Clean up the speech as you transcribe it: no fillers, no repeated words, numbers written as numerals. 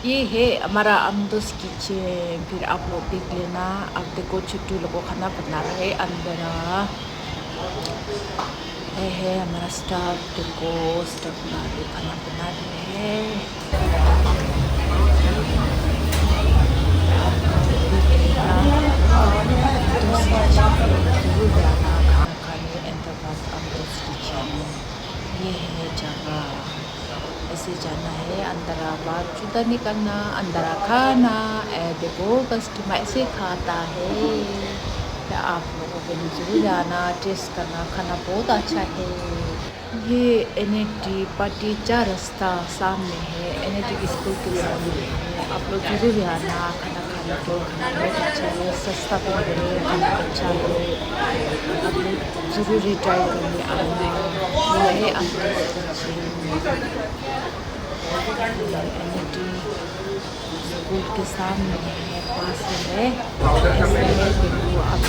ये है हमारा अमदोस किचन। फिर आप लोग देख लेना। अब देखो छोटू लोग को खाना बना रहे अंदर। है हमारा स्टाफ। देखो स्टाफ बना रहे खाना बना रहे हैं। ये है जगह। ऐसे जाना है अंदर बाहर जूता निकलना अंदर खाना। देखो कस्टमर ऐसे खाता है। तो आप लोगों को भी जरूर जाना टेस्ट करना। खाना बहुत अच्छा है। ये एनएटी पाटीचा रास्ता सामने है। एनएटी स्कूल के सामने है। आप लोग जरूर आना खाना खाने को। खाना बहुत अच्छा है सस्ता भी है खाना अच्छा है। आप लोग जरूर ट्राई करने आना। यह है अमृत किचन। एनएटी स्कूल के सामने है पास है। ऐसे है देखो आप